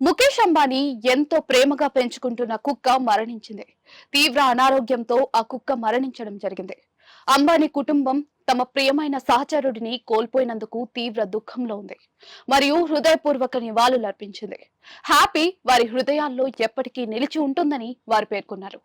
ముఖేష్ అంబానీ ఎంతో ప్రేమగా పెంచుకుంటున్న కుక్క మరణించింది. తీవ్ర అనారోగ్యంతో ఆ కుక్క మరణించడం జరిగింది. అంబానీ కుటుంబం తమ ప్రియమైన సహచరుడిని కోల్పోయినందుకు తీవ్ర దుఃఖంలో ఉంది మరియు హృదయపూర్వక నివాళులర్పించింది. హ్యాపీ వారి హృదయాల్లో ఎప్పటికీ నిలిచి ఉంటుందని వారు పేర్కొన్నారు.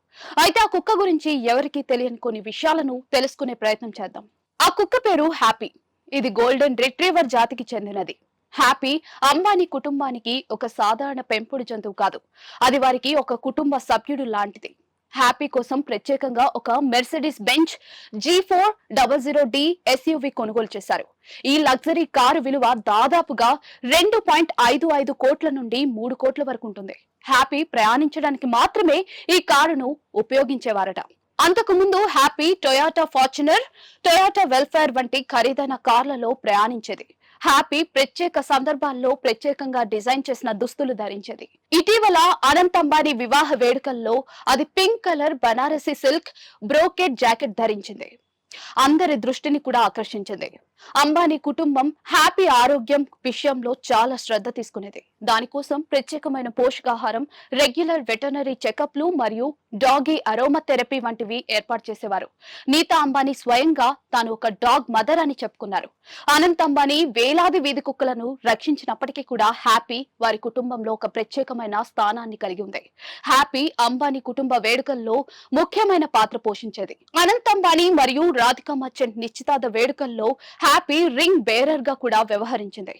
అయితే ఆ కుక్క గురించి ఎవరికీ తెలియని కొన్ని విషయాలను తెలుసుకునే ప్రయత్నం చేద్దాం. ఆ కుక్క పేరు హ్యాపీ. ఇది గోల్డెన్ రిట్రీవర్ జాతికి చెందినది. హ్యాపీ అంబానీ కుటుంబానికి ఒక సాధారణ పెంపుడు జంతువు కాదు. అది వారికి ఒక కుటుంబ సభ్యుడు లాంటిది. హ్యాపీ కోసం ప్రత్యేకంగా ఒక మెర్సిడీస్ బెంచ్ G400D SUV కొనుగోలు చేశారు. ఈ లగ్జరీ కారు విలువ దాదాపుగా 2.55 కోట్ల నుండి 3 కోట్ల వరకు ఉంటుంది. హ్యాపీ ప్రయాణించడానికి మాత్రమే ఈ కారును ఉపయోగించేవారట. అంతకు ముందు happy Toyota Fortuner, Toyota welfare వంటి ఖరీదైన కార్లలో ప్రయాణించేది. హ్యాపీ ప్రత్యేక సందర్భాల్లో ప్రత్యేకంగా డిజైన్ చేసిన దుస్తులు ధరించేది. ఇటీవల అనంత్ అంబానీ వివాహ వేడుకల్లో అది pink colour Banarasi silk brocade jacket ధరించింది. అందరి దృష్టిని కూడా ఆకర్షించింది. అంబానీ కుటుంబం హ్యాపీ ఆరోగ్యం విషయంలో చాలా శ్రద్ధ తీసుకునేది. దానికోసం ప్రత్యేకమైన పోషకాహారం, రెగ్యులర్ వెటర్నరీ చెకప్లు మరియు డాగీ అరోమా థెరపీ వంటివి ఏర్పాటు చేసేవారు. నీతా అంబానీ స్వయంగా తాను ఒక డాగ్ మదర్ అని చెప్పుకున్నారు. అనంత్ అంబానీ వేలాది వీధి కుక్కలను రక్షించినప్పటికీ కూడా హ్యాపీ వారి కుటుంబంలో ఒక ప్రత్యేకమైన స్థానాన్ని కలిగి ఉంది. హ్యాపీ అంబానీ కుటుంబ వేడుకల్లో ముఖ్యమైన పాత్ర పోషించేది. అనంత్ అంబానీ మరియు రాధికా మర్చెంట్ నిశ్చితార్థ వేడుకల్లో హ్యాపీ రింగ్ బేరర్ గా కూడా వ్యవహరించింది.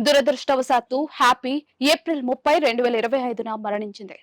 దురదృష్టవశాత్తు హ్యాపీ ఏప్రిల్ 30, 2025న మరణించింది.